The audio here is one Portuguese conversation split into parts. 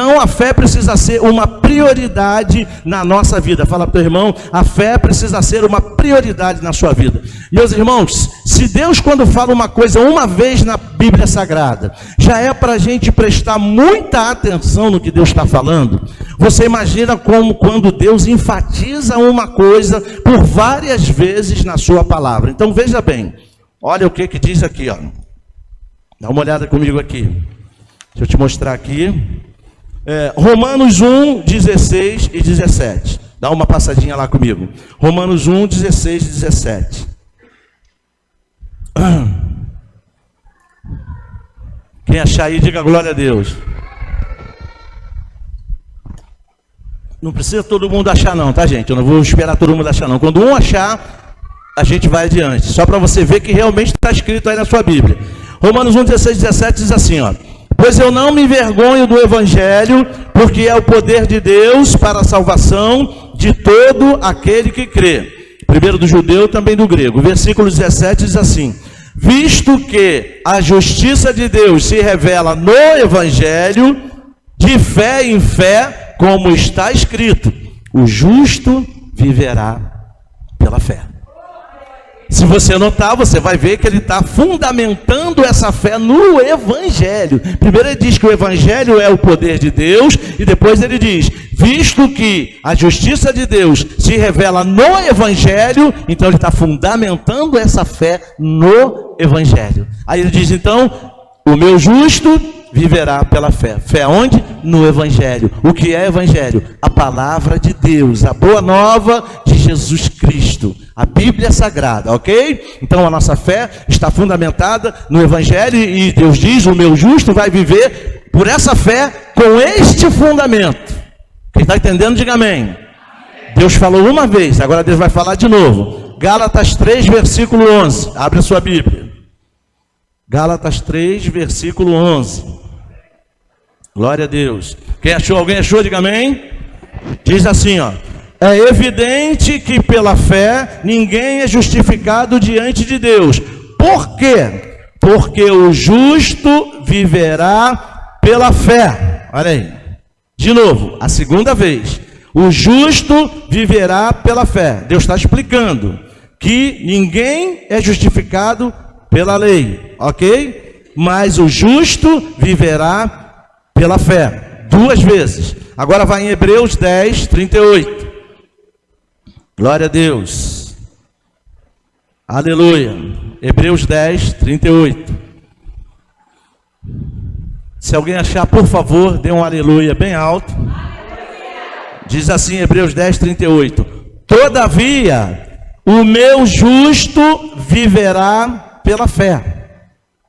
Então a fé precisa ser uma prioridade na nossa vida. Fala para o teu irmão, a fé precisa ser uma prioridade na sua vida. Meus irmãos, se Deus quando fala uma coisa uma vez na Bíblia Sagrada, já é para a gente prestar muita atenção no que Deus está falando. Você imagina como quando Deus enfatiza uma coisa por várias vezes na sua palavra. Então veja bem, olha o que diz aqui, ó. Dá uma olhada comigo aqui. Deixa eu te mostrar aqui. Romanos 1, 16 e 17. Dá uma passadinha lá comigo. Romanos 1, 16 e 17. Quem achar aí, diga glória a Deus. Não precisa todo mundo achar não, tá, gente? Eu não vou esperar todo mundo achar não. Quando um achar, a gente vai adiante. Só para você ver que realmente está escrito aí na sua Bíblia. Romanos 1, 16 e 17 diz assim, ó. Pois eu não me envergonho do Evangelho, porque é o poder de Deus para a salvação de todo aquele que crê. Primeiro do judeu, também do grego. Versículo 17 diz assim: visto que a justiça de Deus se revela no Evangelho, de fé em fé, como está escrito, o justo viverá pela fé. Se você notar, você vai ver que ele está fundamentando essa fé no Evangelho. Primeiro ele diz que o Evangelho é o poder de Deus, e depois ele diz, visto que a justiça de Deus se revela no Evangelho, então ele está fundamentando essa fé no Evangelho. Aí ele diz, então, o meu justo viverá pela fé. Fé onde? No Evangelho. O que é Evangelho? A palavra de Deus, a boa nova de Jesus Cristo, a Bíblia Sagrada, ok? Então a nossa fé está fundamentada no Evangelho, e Deus diz, o meu justo vai viver por essa fé com este fundamento. Quem está entendendo, diga amém. Deus falou uma vez, agora Deus vai falar de novo. Gálatas 3, versículo 11. Abre a sua Bíblia. Gálatas 3, versículo 11. Glória a Deus. Quem achou? Alguém achou? Diga amém. Diz assim, ó. É evidente que pela fé ninguém é justificado diante de Deus. Por quê? Porque o justo viverá pela fé. Olha aí. De novo, a segunda vez. O justo viverá pela fé. Deus está explicando que ninguém é justificado pela lei, ok? Mas o justo viverá pela fé, duas vezes. Agora vai em Hebreus 10, 38. Glória a Deus. Aleluia. Hebreus 10, 38. Se alguém achar, por favor, dê um aleluia bem alto. Diz assim, Hebreus 10, 38. Todavia, o meu justo viverá pela fé.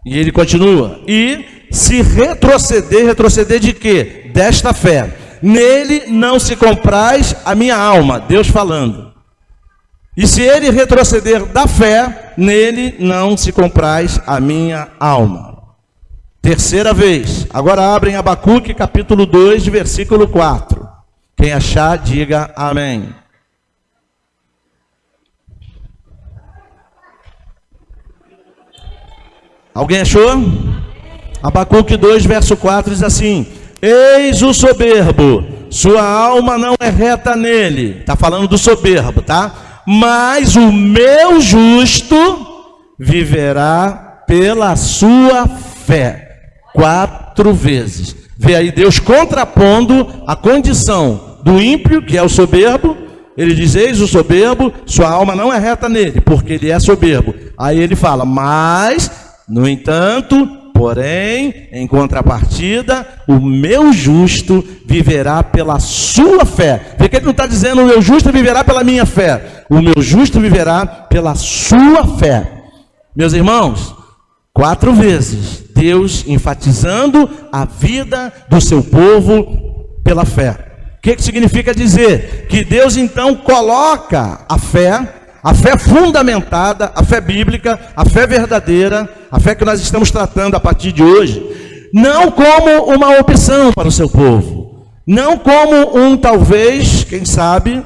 E ele continua. E se retroceder de quê? Desta fé. Nele não se compraz a minha alma. Deus falando. E se ele retroceder da fé, nele não se compraz a minha alma. Terceira vez. Agora abrem Abacuque, capítulo 2, versículo 4. Quem achar, diga amém. Alguém achou? Abacuque 2, verso 4 diz assim: eis o soberbo, sua alma não é reta nele. Está falando do soberbo, tá? Mas o meu justo viverá pela sua fé. 4 vezes. Vê aí Deus contrapondo a condição do ímpio, que é o soberbo. Ele diz, eis o soberbo, sua alma não é reta nele, porque ele é soberbo. Aí ele fala, mas, no entanto, porém, em contrapartida, o meu justo viverá pela sua fé. Vê que ele não está dizendo, o meu justo viverá pela minha fé. O meu justo viverá pela sua fé. Meus irmãos, 4 vezes, Deus enfatizando a vida do seu povo pela fé. O que significa dizer? Que Deus então coloca a fé fundamentada, a fé bíblica, a fé verdadeira, a fé que nós estamos tratando a partir de hoje, não como uma opção para o seu povo, não como um talvez, quem sabe,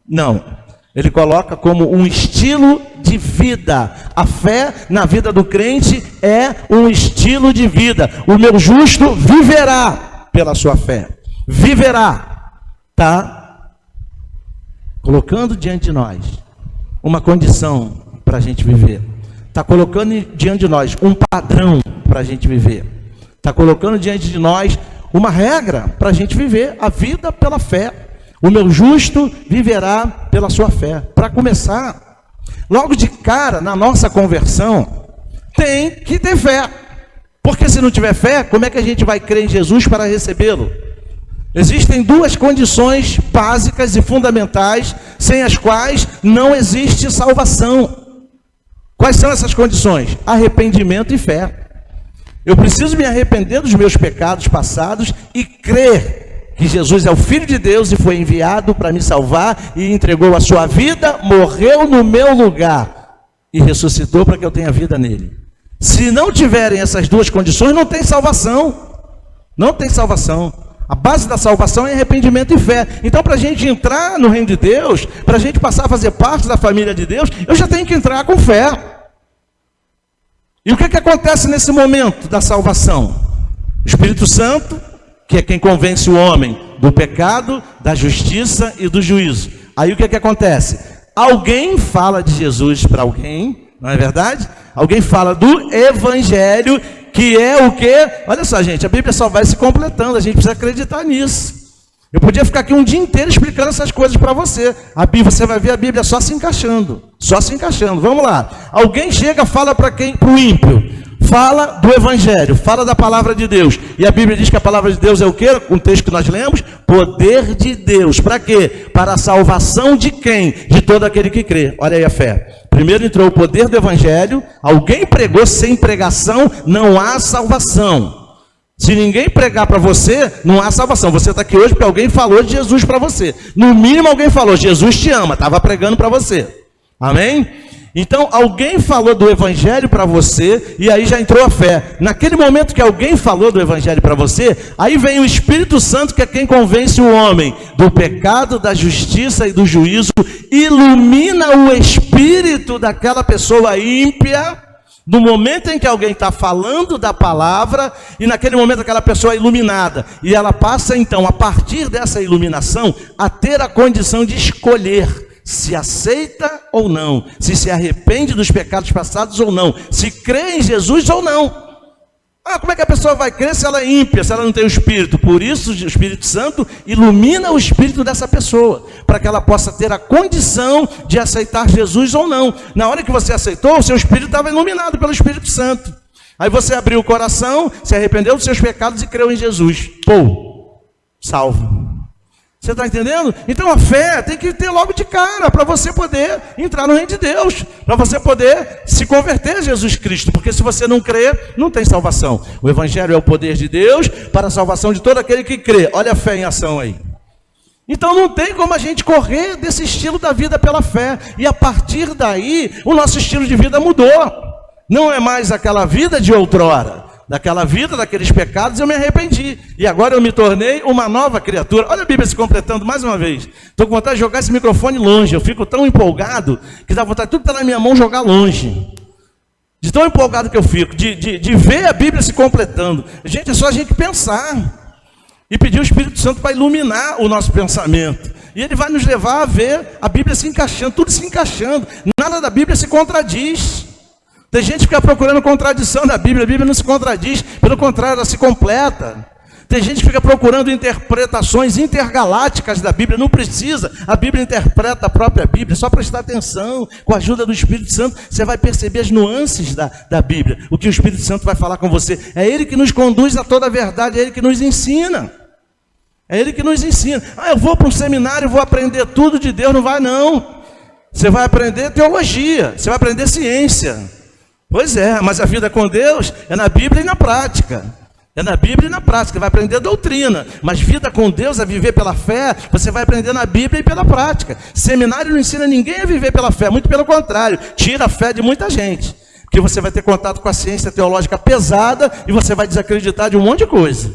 não. Ele coloca como um estilo de vida. A fé na vida do crente é um estilo de vida. O meu justo viverá pela sua fé. viverá. Está colocando diante de nós uma condição para a gente viver. Está colocando diante de nós um padrão para a gente viver. Está colocando diante de nós uma regra para a gente viver a vida pela fé. O meu justo viverá pela sua fé. Para começar, logo de cara, na nossa conversão, tem que ter fé. Porque se não tiver fé, como é que a gente vai crer em Jesus para recebê-lo? Existem duas condições básicas e fundamentais, sem as quais não existe salvação. Quais são essas condições? Arrependimento e fé. Eu preciso me arrepender dos meus pecados passados e crer que Jesus é o Filho de Deus e foi enviado para me salvar e entregou a sua vida, morreu no meu lugar e ressuscitou para que eu tenha vida nele. Se não tiverem essas duas condições, não tem salvação. Não tem salvação. A base da salvação é arrependimento e fé. Então, para a gente entrar no reino de Deus, para a gente passar a fazer parte da família de Deus, eu já tenho que entrar com fé. E o que acontece nesse momento da salvação? O Espírito Santo, que é quem convence o homem do pecado, da justiça e do juízo. Aí o que acontece? Alguém fala de Jesus para alguém, não é verdade? Alguém fala do Evangelho, que é o quê? Olha só, gente, a Bíblia só vai se completando, a gente precisa acreditar nisso. Eu podia ficar aqui um dia inteiro explicando essas coisas para você. Você vai ver a Bíblia só se encaixando. Só se encaixando. Vamos lá. Alguém chega, fala para quem? Para o ímpio. Fala do Evangelho, fala da palavra de Deus. E a Bíblia diz que a palavra de Deus é o quê? Um texto que nós lemos. Poder de Deus. Para quê? Para a salvação de quem? De todo aquele que crê. Olha aí a fé. Primeiro entrou o poder do Evangelho. Alguém pregou, sem pregação não há salvação. Se ninguém pregar para você, não há salvação. Você está aqui hoje porque alguém falou de Jesus para você. No mínimo alguém falou, Jesus te ama, estava pregando para você. Amém? Então alguém falou do Evangelho para você e aí já entrou a fé. Naquele momento que alguém falou do Evangelho para você, aí vem o Espírito Santo, que é quem convence o homem do pecado, da justiça e do juízo, ilumina o espírito daquela pessoa ímpia. No momento em que alguém está falando da palavra, e naquele momento aquela pessoa é iluminada, e ela passa então, a partir dessa iluminação, a ter a condição de escolher se aceita ou não, se arrepende dos pecados passados ou não, se crê em Jesus ou não. Como é que a pessoa vai crer se ela é ímpia, se ela não tem o Espírito? Por isso o Espírito Santo ilumina o espírito dessa pessoa, para que ela possa ter a condição de aceitar Jesus ou não. Na hora que você aceitou, o seu espírito estava iluminado pelo Espírito Santo. Aí você abriu o coração, se arrependeu dos seus pecados e creu em Jesus. Salvo. Você está entendendo? Então a fé tem que ter logo de cara, para você poder entrar no reino de Deus, para você poder se converter a Jesus Cristo, porque se você não crer, não tem salvação. O Evangelho é o poder de Deus para a salvação de todo aquele que crê. Olha a fé em ação aí. Então não tem como a gente correr desse estilo da vida pela fé, e a partir daí o nosso estilo de vida mudou. Não é mais aquela vida de outrora. Daquela vida, daqueles pecados, eu me arrependi. E agora eu me tornei uma nova criatura. Olha a Bíblia se completando mais uma vez. Estou com vontade de jogar esse microfone longe. Eu fico tão empolgado que dá vontade de tudo que está na minha mão jogar longe. De tão empolgado que eu fico. De ver a Bíblia se completando. Gente, é só a gente pensar. E pedir o Espírito Santo para iluminar o nosso pensamento. E ele vai nos levar a ver a Bíblia se encaixando. Tudo se encaixando. Nada da Bíblia se contradiz. Tem gente que fica procurando contradição na Bíblia. A Bíblia não se contradiz, pelo contrário, ela se completa. Tem gente que fica procurando interpretações intergalácticas da Bíblia. Não precisa, a Bíblia interpreta a própria Bíblia. Só prestar atenção, com a ajuda do Espírito Santo, você vai perceber as nuances da Bíblia. O que o Espírito Santo vai falar com você. É Ele que nos conduz a toda a verdade, é Ele que nos ensina. É Ele que nos ensina. Eu vou para um seminário, vou aprender tudo de Deus. Não vai não. Você vai aprender teologia, você vai aprender ciência. Pois é, mas a vida com Deus é na Bíblia e na prática. É na Bíblia e na prática, vai aprender doutrina. Mas vida com Deus, a viver pela fé, você vai aprender na Bíblia e pela prática. Seminário não ensina ninguém a viver pela fé, muito pelo contrário, tira a fé de muita gente. Porque você vai ter contato com a ciência teológica pesada e você vai desacreditar de um monte de coisa.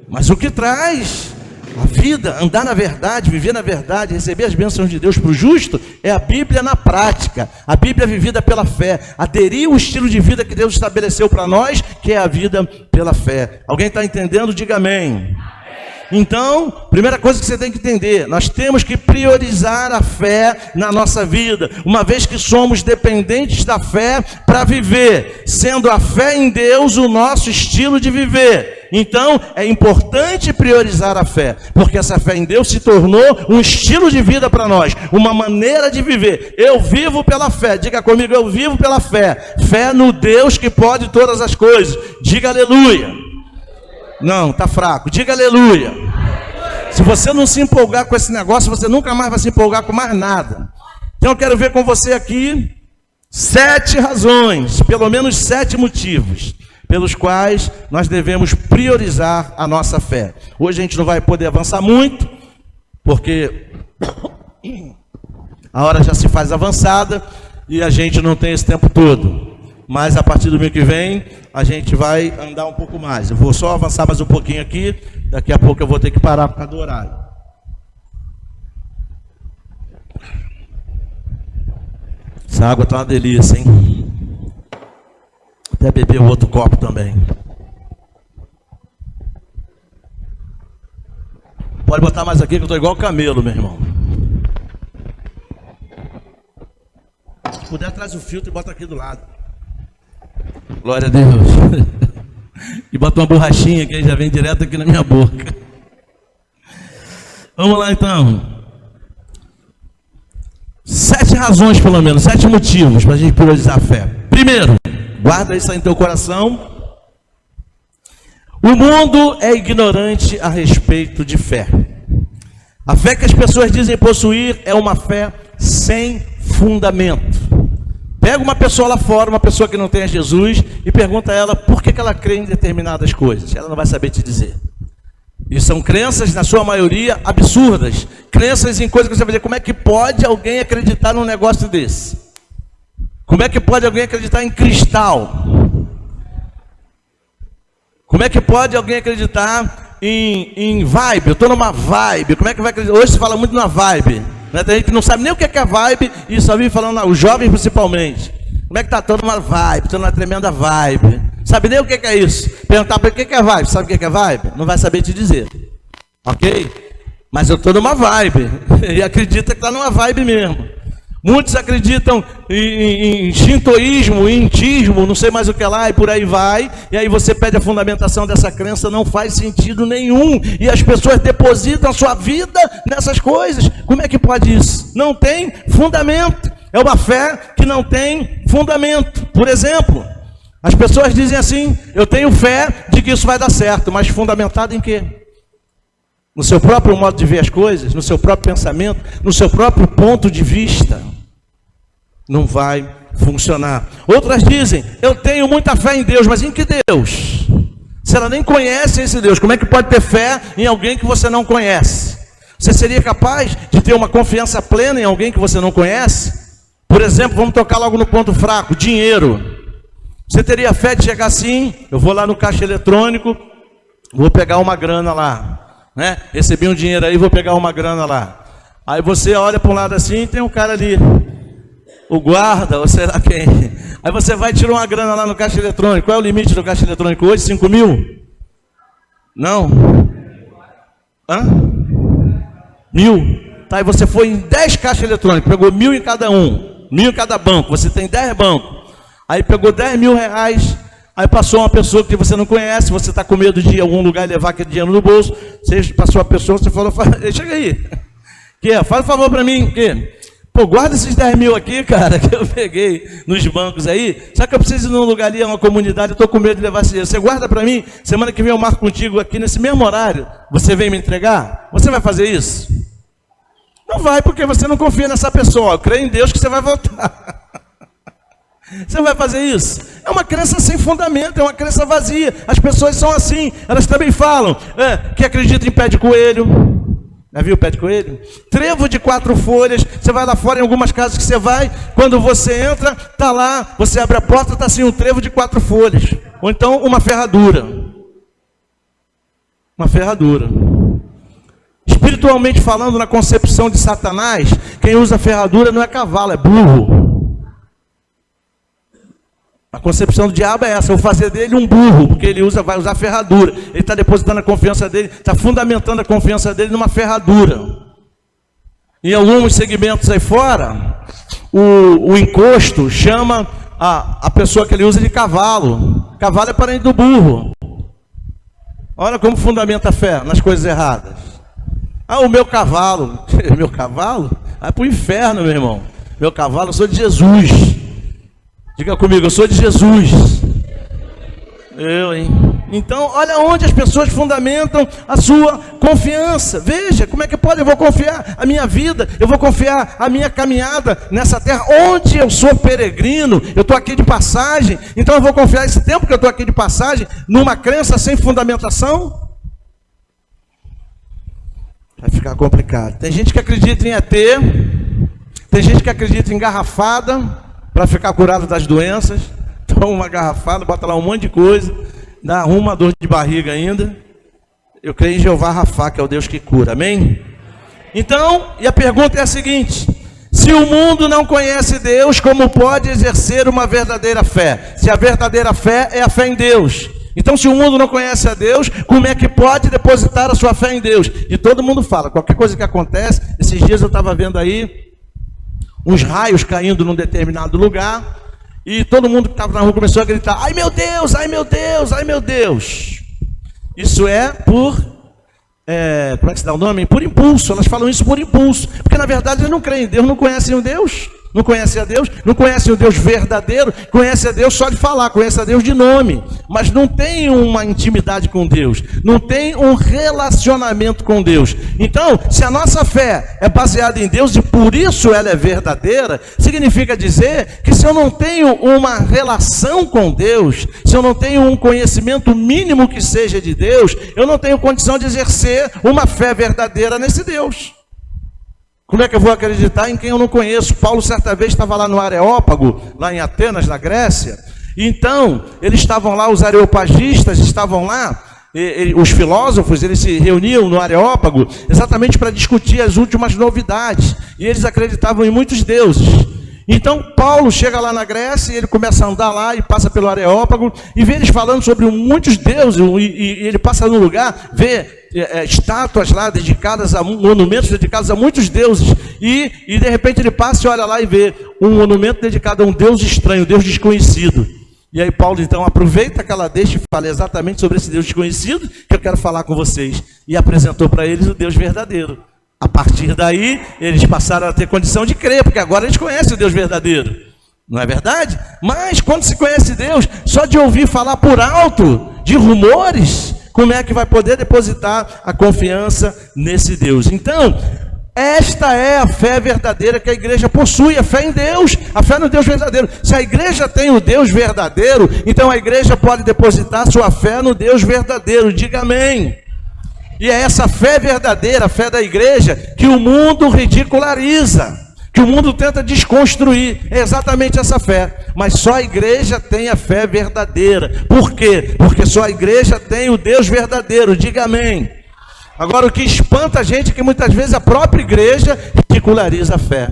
Mas o que traz A vida, andar na verdade, viver na verdade, receber as bênçãos de Deus para o justo, é a Bíblia na prática. A Bíblia vivida pela fé. Aderir o estilo de vida que Deus estabeleceu para nós, que é a vida pela fé. Alguém está entendendo? Diga amém. Então, primeira coisa que você tem que entender, nós temos que priorizar a fé na nossa vida, uma vez que somos dependentes da fé para viver, sendo a fé em Deus o nosso estilo de viver. Então, é importante priorizar a fé, porque essa fé em Deus se tornou um estilo de vida para nós, uma maneira de viver. Eu vivo pela fé, diga comigo, eu vivo pela fé. Fé no Deus que pode todas as coisas. Diga aleluia. Não, está fraco. Diga aleluia. Se você não se empolgar com esse negócio, você nunca mais vai se empolgar com mais nada. Então eu quero ver com você aqui 7 razões, pelo menos 7 motivos, pelos quais nós devemos priorizar a nossa fé. Hoje a gente não vai poder avançar muito, porque a hora já se faz avançada e a gente não tem esse tempo todo. Mas a partir do mês que vem, a gente vai andar um pouco mais. Eu vou só avançar mais um pouquinho aqui, daqui a pouco eu vou ter que parar por causa do horário. Essa água está uma delícia, hein? Até beber o outro copo também. Pode botar mais aqui que eu estou igual camelo, meu irmão. Se puder, traz o filtro e bota aqui do lado. Glória a Deus. E bota uma borrachinha que aí já vem direto aqui na minha boca. Vamos lá então. 7 razões, pelo menos, 7 motivos para a gente priorizar a fé. Primeiro, guarda isso aí no teu coração. O mundo é ignorante a respeito de fé. A fé que as pessoas dizem possuir é uma fé sem fundamento. Pega uma pessoa lá fora, uma pessoa que não tem a Jesus, e pergunta a ela por que ela crê em determinadas coisas. Ela não vai saber te dizer. E são crenças, na sua maioria, absurdas. Crenças em coisas que você vai dizer, como é que pode alguém acreditar num negócio desse? Como é que pode alguém acreditar em cristal? Como é que pode alguém acreditar em vibe? Eu estou numa vibe. Como é que vai acreditar? Hoje se fala muito na vibe. Tem gente que não sabe nem o que é vibe e só vive falando, os jovens principalmente. Como é que está toda uma vibe, toda uma tremenda vibe. Sabe nem o que é isso. Perguntar para ele o que é vibe, sabe o que é vibe? Não vai saber te dizer. Ok? Mas eu estou numa vibe. E acredita que está numa vibe mesmo. Muitos acreditam em shintoísmo, em intismo, não sei mais o que lá, e por aí vai. E aí você pede a fundamentação dessa crença, não faz sentido nenhum. E as pessoas depositam a sua vida nessas coisas. Como é que pode isso? Não tem fundamento. É uma fé que não tem fundamento. Por exemplo, as pessoas dizem assim, eu tenho fé de que isso vai dar certo, mas fundamentado em quê? No seu próprio modo de ver as coisas, no seu próprio pensamento, no seu próprio ponto de vista. Não vai funcionar. Outras dizem, eu tenho muita fé em Deus, mas em que Deus? Se ela nem conhece esse Deus, como é que pode ter fé em alguém que você não conhece? Você seria capaz de ter uma confiança plena em alguém que você não conhece? Por exemplo, vamos tocar logo no ponto fraco, dinheiro. Você teria fé de chegar assim, eu vou lá no caixa eletrônico, vou pegar uma grana lá, né? Recebi um dinheiro aí, vou pegar uma grana lá. Aí você olha para um lado assim, e tem um cara ali, o guarda, ou sei lá quem. Aí você vai tirar uma grana lá no caixa eletrônico. Qual é o limite do caixa eletrônico hoje? 5 mil? Não? Hã? 1.000? Tá, aí você foi em 10 caixas eletrônicos, pegou 1.000 em cada um, 1.000 em cada banco, você tem 10 bancos. Aí pegou 10 mil reais, aí passou uma pessoa que você não conhece, você está com medo de ir a algum lugar e levar aquele dinheiro no bolso, você passou a pessoa, você falou, chega aí, faz um favor para mim, pô, guarda esses 10 mil aqui, cara, que eu peguei nos bancos aí, só que eu preciso ir num lugar ali, uma comunidade, eu estou com medo de levar esse dinheiro, você guarda para mim, semana que vem eu marco contigo aqui nesse mesmo horário, você vem me entregar? Você vai fazer isso? Não vai, porque você não confia nessa pessoa, eu creio em Deus que você vai voltar. Você vai fazer isso? É uma crença sem fundamento, é uma crença vazia. As pessoas são assim, elas também falam que acreditam em pé de coelho. Já viu o pé de coelho? Trevo de 4 folhas. Você vai lá fora em algumas casas que você vai, quando você entra, está lá, você abre a porta, está assim um trevo de 4 folhas. Ou então uma ferradura. Uma ferradura. Espiritualmente falando, na concepção de Satanás, quem usa ferradura não é cavalo, é burro. A concepção do diabo é essa: eu vou fazer dele um burro, porque ele vai usar ferradura. Ele está depositando a confiança dele, está fundamentando a confiança dele numa ferradura. Em alguns segmentos aí fora, o encosto chama a pessoa que ele usa de cavalo. Cavalo é parente do burro. Olha como fundamenta a fé nas coisas erradas. O meu cavalo. Meu cavalo? Vai para o inferno, meu irmão. Meu cavalo, eu sou de Jesus. Diga comigo, eu sou de Jesus. Então, olha onde as pessoas fundamentam a sua confiança. Veja, como é que pode? Eu vou confiar a minha vida, eu vou confiar a minha caminhada nessa terra, onde eu sou peregrino, eu estou aqui de passagem, então eu vou confiar esse tempo que eu estou aqui de passagem, numa crença sem fundamentação? Vai ficar complicado. Tem gente que acredita em ET, tem gente que acredita em garrafada, para ficar curado das doenças. Toma uma garrafada, bota lá um monte de coisa, dá uma dor de barriga ainda. Eu creio em Jeová Rafá, que é o Deus que cura, amém? Então, e a pergunta é a seguinte: se o mundo não conhece Deus, como pode exercer uma verdadeira fé? Se a verdadeira fé é a fé em Deus, então se o mundo não conhece a Deus, como é que pode depositar a sua fé em Deus? E todo mundo fala, qualquer coisa que acontece. Esses dias eu estava vendo aí uns raios caindo num determinado lugar, e todo mundo que estava na rua começou a gritar: ai meu Deus, ai meu Deus, ai meu Deus. Isso é por, como é que se dá o nome? Por impulso. Elas falam isso por impulso, porque na verdade eles não creem em Deus, não conhecem o Deus, não conhecem a Deus, não conhecem o Deus verdadeiro, conhecem a Deus só de falar, conhecem a Deus de nome, mas não tem uma intimidade com Deus, não tem um relacionamento com Deus. Então, se a nossa fé é baseada em Deus e por isso ela é verdadeira, significa dizer que se eu não tenho uma relação com Deus, se eu não tenho um conhecimento mínimo que seja de Deus, eu não tenho condição de exercer uma fé verdadeira nesse Deus. Como é que eu vou acreditar em quem eu não conheço? Paulo certa vez estava lá no Areópago, lá em Atenas, na Grécia. Então, eles estavam lá, os areopagistas estavam lá, os filósofos, eles se reuniam no Areópago exatamente para discutir as últimas novidades. E eles acreditavam em muitos deuses. Então Paulo chega lá na Grécia e ele começa a andar lá e passa pelo Areópago e vê eles falando sobre muitos deuses, e ele passa no lugar, vê estátuas lá dedicadas a monumentos dedicados a muitos deuses, e de repente ele passa e olha lá e vê um monumento dedicado a um Deus estranho, um Deus desconhecido. E aí Paulo então aproveita aquela deixa e fala exatamente sobre esse Deus desconhecido que eu quero falar com vocês, e apresentou para eles o Deus verdadeiro. A partir daí, eles passaram a ter condição de crer, porque agora eles conhecem o Deus verdadeiro. Não é verdade? Mas quando se conhece Deus, só de ouvir falar por alto, de rumores, como é que vai poder depositar a confiança nesse Deus? Então, esta é a fé verdadeira que a igreja possui, a fé em Deus, a fé no Deus verdadeiro. Se a igreja tem o Deus verdadeiro, então a igreja pode depositar sua fé no Deus verdadeiro. Diga amém. E é essa fé verdadeira, a fé da igreja, que o mundo ridiculariza, que o mundo tenta desconstruir. É exatamente essa fé. Mas só a igreja tem a fé verdadeira. Por quê? Porque só a igreja tem o Deus verdadeiro. Diga amém. Agora, o que espanta a gente é que muitas vezes a própria igreja ridiculariza a fé.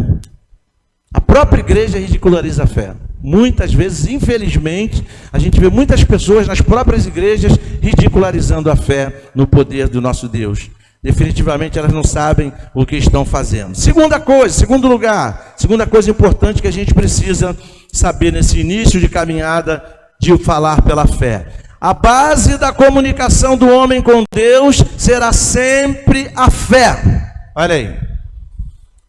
A própria igreja ridiculariza a fé. Muitas vezes, infelizmente, a gente vê muitas pessoas nas próprias igrejas ridicularizando a fé no poder do nosso Deus. Definitivamente elas não sabem o que estão fazendo. Segunda coisa importante que a gente precisa saber nesse início de caminhada de falar pela fé. A base da comunicação do homem com Deus será sempre a fé. Olha aí.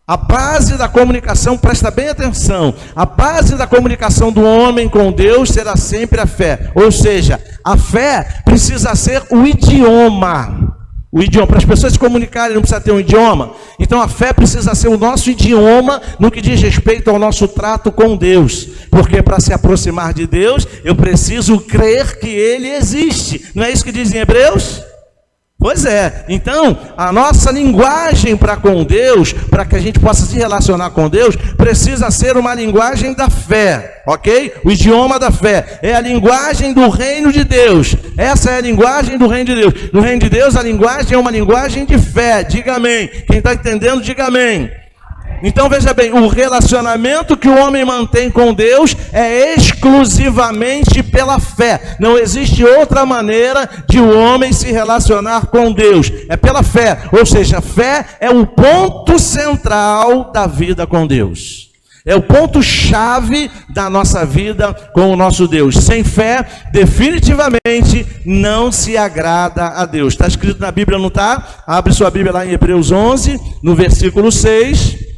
A base da comunicação, presta bem atenção, a base da comunicação do homem com Deus será sempre a fé. Ou seja, a fé precisa ser o idioma. O idioma, para as pessoas se comunicarem, não precisa ter um idioma. Então a fé precisa ser o nosso idioma no que diz respeito ao nosso trato com Deus. Porque para se aproximar de Deus, eu preciso crer que Ele existe. Não é isso que diz em Hebreus? Pois é, então a nossa linguagem para com Deus, para que a gente possa se relacionar com Deus, precisa ser uma linguagem da fé, ok? O idioma da fé é a linguagem do reino de Deus. Essa é a linguagem do reino de Deus. No reino de Deus a linguagem é uma linguagem de fé. Diga amém. Quem está entendendo, diga amém. Então veja bem, o relacionamento que o homem mantém com Deus é exclusivamente pela fé. Não existe outra maneira de o homem se relacionar com Deus. É pela fé, ou seja, a fé é o ponto central da vida com Deus. É o ponto-chave da nossa vida com o nosso Deus. Sem fé, definitivamente não se agrada a Deus. Está escrito na Bíblia, não está? Abre sua Bíblia lá em Hebreus 11, no versículo 6.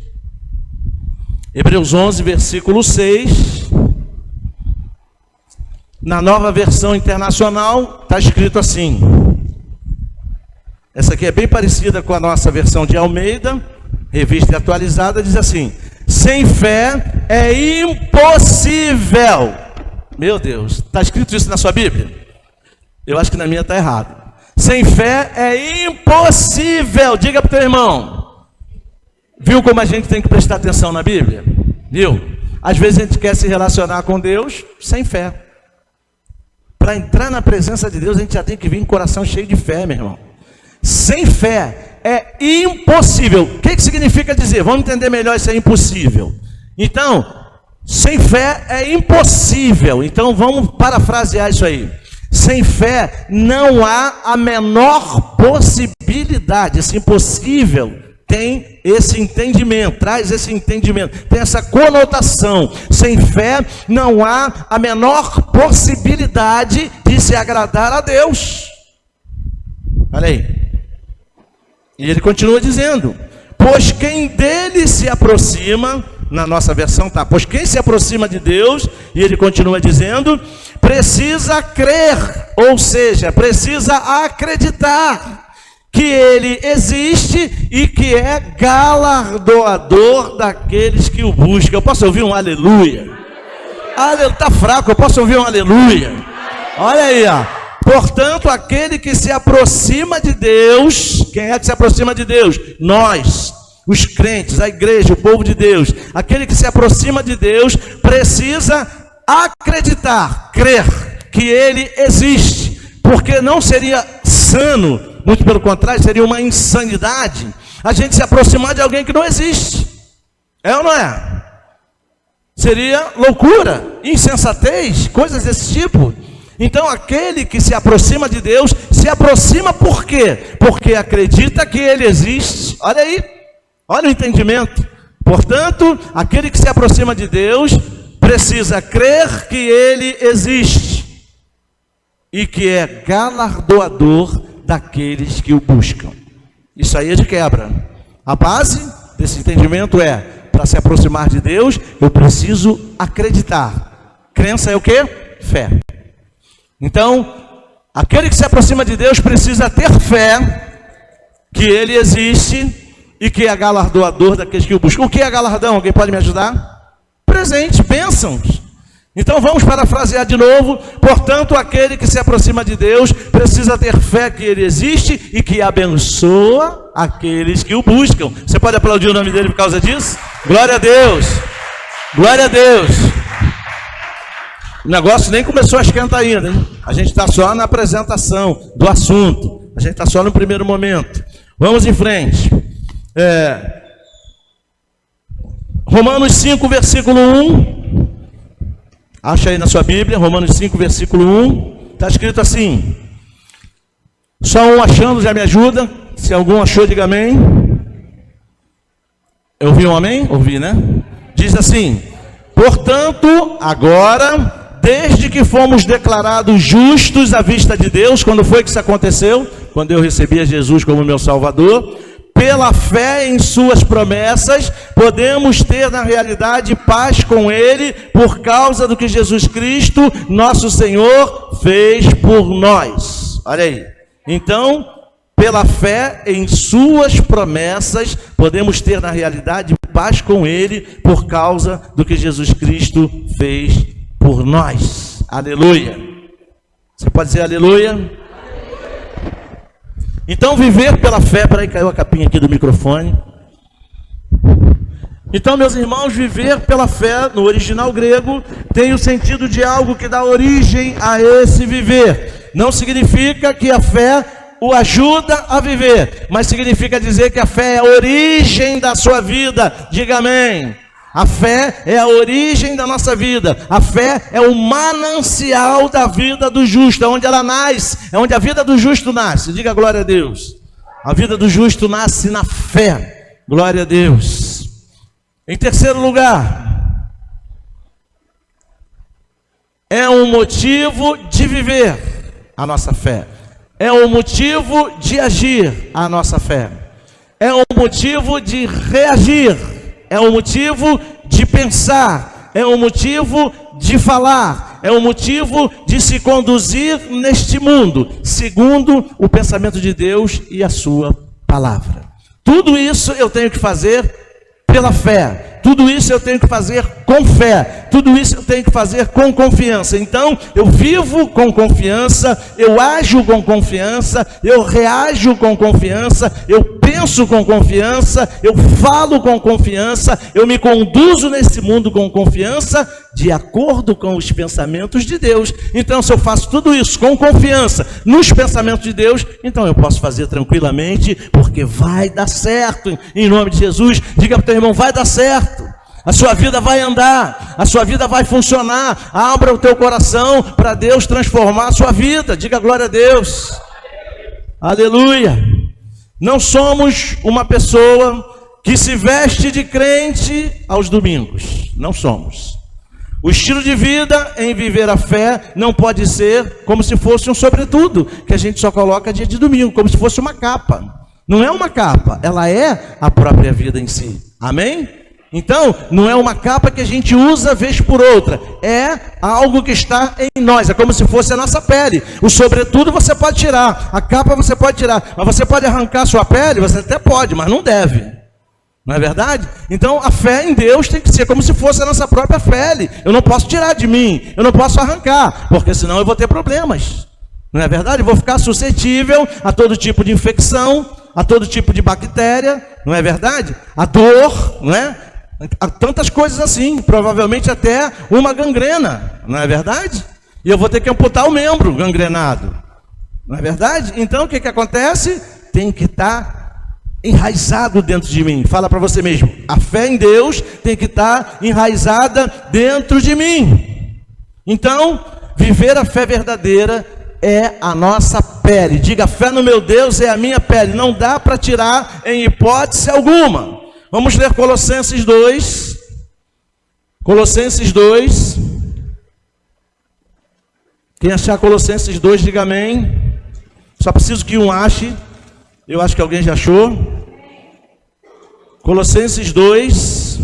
Hebreus 11, versículo 6, na Nova Versão Internacional, está escrito assim, essa aqui é bem parecida com a nossa versão de Almeida, revista e atualizada, diz assim: sem fé é impossível. Meu Deus, está escrito isso na sua Bíblia? Eu acho que na minha está errado. Sem fé é impossível. Diga para o teu irmão. Viu como a gente tem que prestar atenção na Bíblia? Viu? Às vezes a gente quer se relacionar com Deus sem fé. Para entrar na presença de Deus, a gente já tem que vir com o coração cheio de fé, meu irmão. Sem fé é impossível. O que significa dizer? Vamos entender melhor isso é impossível. Então, sem fé é impossível. Então vamos parafrasear isso aí. Sem fé não há a menor possibilidade. Esse impossível tem esse entendimento, traz esse entendimento, tem essa conotação. Sem fé não há a menor possibilidade de se agradar a Deus. Olha aí. E ele continua dizendo: pois quem dele se aproxima, na nossa versão está, pois quem se aproxima de Deus, e ele continua dizendo, precisa crer, ou seja, precisa acreditar que ele existe e que é galardoador daqueles que o buscam. Eu posso ouvir um aleluia? Aleluia, está fraco, eu posso ouvir um aleluia? Olha aí, ó. Portanto, aquele que se aproxima de Deus, quem é que se aproxima de Deus? Nós, os crentes, a igreja, o povo de Deus. Aquele que se aproxima de Deus precisa acreditar, crer que ele existe, porque não seria sano, muito pelo contrário, seria uma insanidade a gente se aproximar de alguém que não existe. É ou não é? Seria loucura, insensatez, coisas desse tipo. Então aquele que se aproxima de Deus, se aproxima por quê? Porque acredita que ele existe. Olha aí, olha o entendimento. Portanto, aquele que se aproxima de Deus precisa crer que ele existe e que é galardoador daqueles que o buscam. Isso aí é de quebra. A base desse entendimento é, para se aproximar de Deus, eu preciso acreditar. Crença é o quê? Fé. Então, aquele que se aproxima de Deus precisa ter fé que ele existe e que é galardoador daqueles que o buscam. O que é galardão? Alguém pode me ajudar? Presente, bênçãos. Então vamos parafrasear de novo. Portanto, aquele que se aproxima de Deus precisa ter fé que ele existe e que abençoa aqueles que o buscam. Você pode aplaudir o nome dele por causa disso? Glória a Deus! Glória a Deus! O negócio nem começou a esquentar ainda, hein? A gente está só na apresentação do assunto. A gente está só no primeiro momento. Vamos em frente. Romanos 5, versículo 1. Acha aí na sua Bíblia, Romanos 5, versículo 1. Está escrito assim. Só um achando já me ajuda. Se algum achou, diga amém. Eu ouvi um amém? Ouvi, né? Diz assim: portanto, agora, desde que fomos declarados justos à vista de Deus, quando foi que isso aconteceu? Quando eu recebi a Jesus como meu Salvador. Pela fé em suas promessas, podemos ter na realidade paz com Ele, por causa do que Jesus Cristo, nosso Senhor, fez por nós. Olha aí. Então, pela fé em suas promessas, podemos ter na realidade paz com Ele, por causa do que Jesus Cristo fez por nós. Aleluia. Você pode dizer aleluia? Então, viver pela fé, peraí, caiu a capinha aqui do microfone. Então, meus irmãos, viver pela fé, no original grego, tem o sentido de algo que dá origem a esse viver. Não significa que a fé o ajuda a viver, mas significa dizer que a fé é a origem da sua vida. Diga amém. A fé é a origem da nossa vida. A fé é o manancial da vida do justo, é onde ela nasce, é onde a vida do justo nasce. Diga glória a Deus. A vida do justo nasce na fé. Glória a Deus. Em terceiro lugar, é um motivo de viver a nossa fé. É um motivo de agir a nossa fé. É um motivo de reagir. É um motivo de pensar. É um motivo de falar. É um motivo de se conduzir neste mundo, segundo o pensamento de Deus e a sua palavra. Tudo isso eu tenho que fazer pela fé. Tudo isso eu tenho que fazer com fé. Tudo isso eu tenho que fazer com confiança. Então, eu vivo com confiança, eu ajo com confiança, eu reajo com confiança, eu penso com confiança, eu falo com confiança, eu me conduzo nesse mundo com confiança, de acordo com os pensamentos de Deus. Então, se eu faço tudo isso com confiança nos pensamentos de Deus, então eu posso fazer tranquilamente, porque vai dar certo, em nome de Jesus. Diga para o teu irmão, vai dar certo. A sua vida vai andar, a sua vida vai funcionar. Abra o teu coração para Deus transformar a sua vida. Diga glória a Deus. Aleluia. Não somos uma pessoa que se veste de crente aos domingos. Não somos. O estilo de vida em viver a fé não pode ser como se fosse um sobretudo, que a gente só coloca dia de domingo, como se fosse uma capa. Não é uma capa, ela é a própria vida em si. Amém? Então, não é uma capa que a gente usa vez por outra, é algo que está em nós, é como se fosse a nossa pele. O sobretudo você pode tirar, a capa você pode tirar, mas você pode arrancar a sua pele, você até pode, mas não deve. Não é verdade? Então, a fé em Deus tem que ser como se fosse a nossa própria pele. Eu não posso tirar de mim, eu não posso arrancar, porque senão eu vou ter problemas. Não é verdade? Eu vou ficar suscetível a todo tipo de infecção, a todo tipo de bactéria, não é verdade? A dor, não é? Há tantas coisas assim, provavelmente até uma gangrena, não é verdade? E eu vou ter que amputar o membro gangrenado, não é verdade? Então o que acontece? Tem que estar enraizado dentro de mim. Fala para você mesmo, a fé em Deus tem que estar enraizada dentro de mim. Então, viver a fé verdadeira é a nossa pele. Diga, a fé no meu Deus é a minha pele, não dá para tirar em hipótese alguma. Vamos ler Colossenses 2. Colossenses 2. Quem achar Colossenses 2, diga amém. Só preciso que um ache. Eu acho que alguém já achou. Colossenses 2.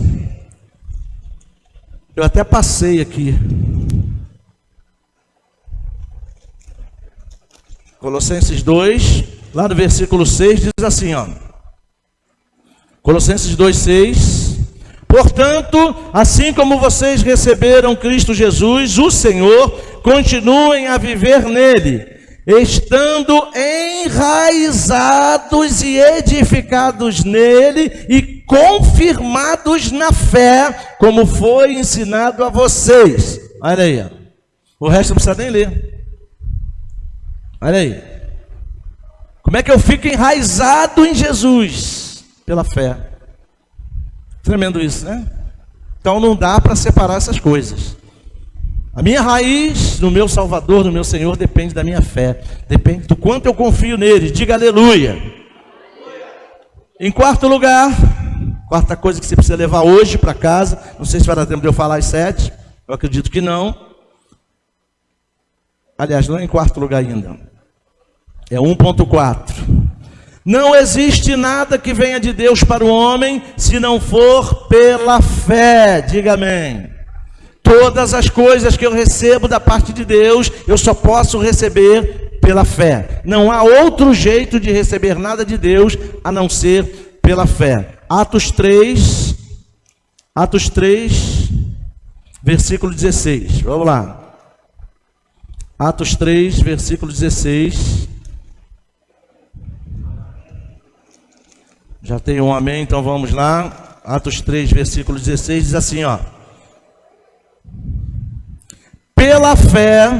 Eu até passei aqui. Colossenses 2, lá no versículo 6, diz assim, ó. Colossenses 2,6. Portanto, assim como vocês receberam Cristo Jesus, o Senhor, continuem a viver nele, estando enraizados e edificados nele e confirmados na fé, como foi ensinado a vocês. Olha aí, ó. O resto não precisa nem ler. Olha aí. Como é que eu fico enraizado em Jesus? Pela fé. Tremendo isso, né? Então não dá para separar essas coisas. A minha raiz no meu Salvador, no meu Senhor, depende da minha fé. Depende do quanto eu confio nele. Diga aleluia. Em quarto lugar, quarta coisa que você precisa levar hoje para casa. Não sei se vai dar tempo de eu falar às 7. Eu acredito que não. Aliás, não é em quarto lugar ainda. É 1.4. Não existe nada que venha de Deus para o homem se não for pela fé. Diga amém. Todas as coisas que eu recebo da parte de Deus, eu só posso receber pela fé. Não há outro jeito de receber nada de Deus a não ser pela fé. Atos 3, versículo 16. Vamos lá. Atos 3, versículo 16. Já tem um amém, então vamos lá. Atos 3, versículo 16, diz assim, ó. Pela fé,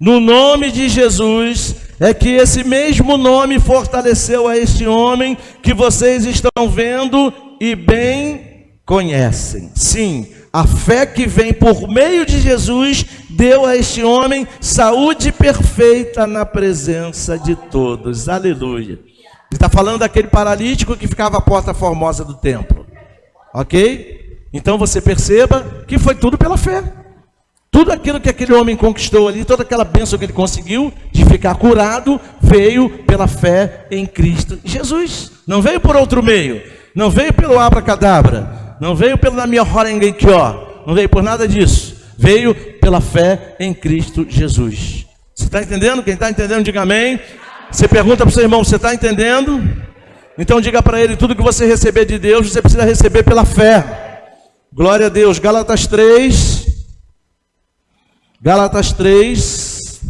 no nome de Jesus, é que esse mesmo nome fortaleceu a este homem que vocês estão vendo e bem conhecem. Sim, a fé que vem por meio de Jesus deu a este homem saúde perfeita na presença de todos. Aleluia. Ele está falando daquele paralítico que ficava à porta formosa do templo. Ok? Então você perceba que foi tudo pela fé. Tudo aquilo que aquele homem conquistou ali, toda aquela bênção que ele conseguiu de ficar curado, veio pela fé em Cristo Jesus. Não veio por outro meio. Não veio pelo abracadabra. Não veio pelo na minha horenguenquió. Não veio por nada disso. Veio pela fé em Cristo Jesus. Você está entendendo? Quem está entendendo, diga amém. Você pergunta para o seu irmão, você está entendendo? Então diga para ele, tudo que você receber de Deus, você precisa receber pela fé. Glória a Deus. Gálatas 3. Gálatas 3.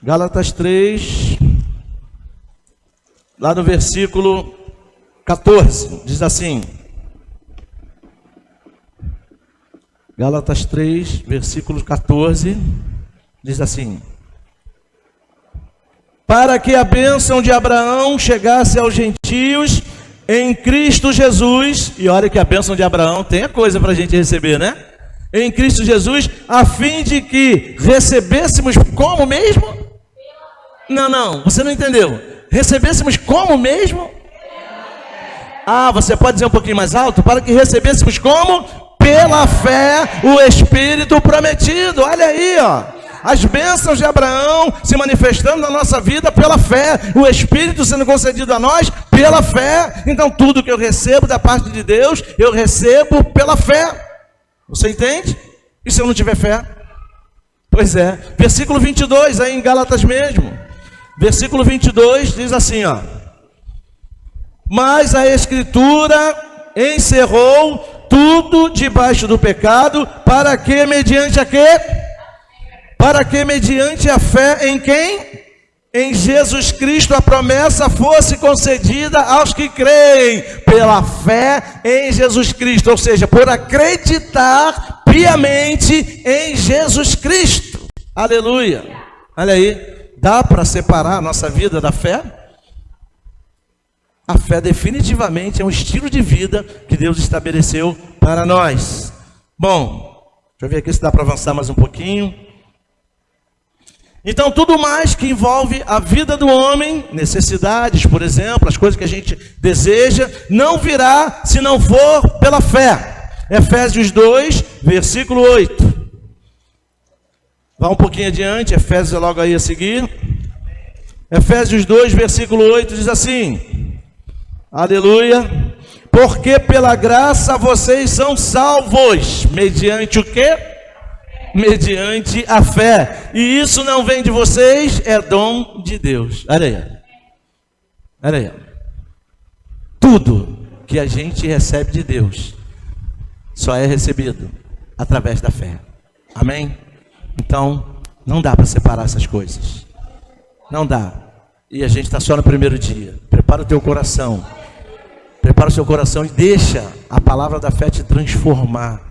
Gálatas 3. Lá no versículo 14, diz assim. Gálatas 3, versículo 14, diz assim. Para que a bênção de Abraão chegasse aos gentios em Cristo Jesus, e olha que a bênção de Abraão tem a coisa para a gente receber, né? Em Cristo Jesus, a fim de que recebêssemos como mesmo? Não, você não entendeu. Recebêssemos como mesmo? Ah, você pode dizer um pouquinho mais alto? Para que recebêssemos como? Pela fé, o Espírito prometido. Olha aí, ó. As bênçãos de Abraão se manifestando na nossa vida pela fé, o Espírito sendo concedido a nós pela fé. Então tudo que eu recebo da parte de Deus, eu recebo pela fé. Você entende? E se eu não tiver fé? Pois é, versículo 22, aí em Gálatas mesmo. Versículo 22 diz assim, ó. Mas a Escritura encerrou tudo debaixo do pecado, para que mediante a quê? Para que mediante a fé em quem? Em Jesus Cristo a promessa fosse concedida aos que creem, pela fé em Jesus Cristo, ou seja, por acreditar piamente em Jesus Cristo. Aleluia. Olha aí, dá para separar a nossa vida da fé? A fé definitivamente é um estilo de vida que Deus estabeleceu para nós. Bom, deixa eu ver aqui se dá para avançar mais um pouquinho. Então tudo mais que envolve a vida do homem, necessidades, por exemplo, as coisas que a gente deseja, não virá se não for pela fé. Efésios 2, versículo 8. Vá um pouquinho adiante, Efésios é logo aí a seguir. Efésios 2, versículo 8 diz assim. Aleluia. Porque pela graça vocês são salvos, mediante o quê? Mediante a fé. E isso não vem de vocês, é dom de Deus. Olha aí. Olha aí. Tudo que a gente recebe de Deus só é recebido através da fé. Amém? Então, não dá para separar essas coisas. Não dá. E a gente está só no primeiro dia. Prepara o teu coração. Prepara o seu coração e deixa a palavra da fé te transformar.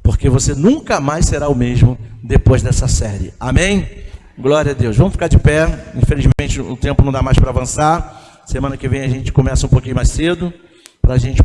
Porque você nunca mais será o mesmo depois dessa série. Amém? Glória a Deus. Vamos ficar de pé. Infelizmente o tempo não dá mais para avançar. Semana que vem a gente começa um pouquinho mais cedo, para a gente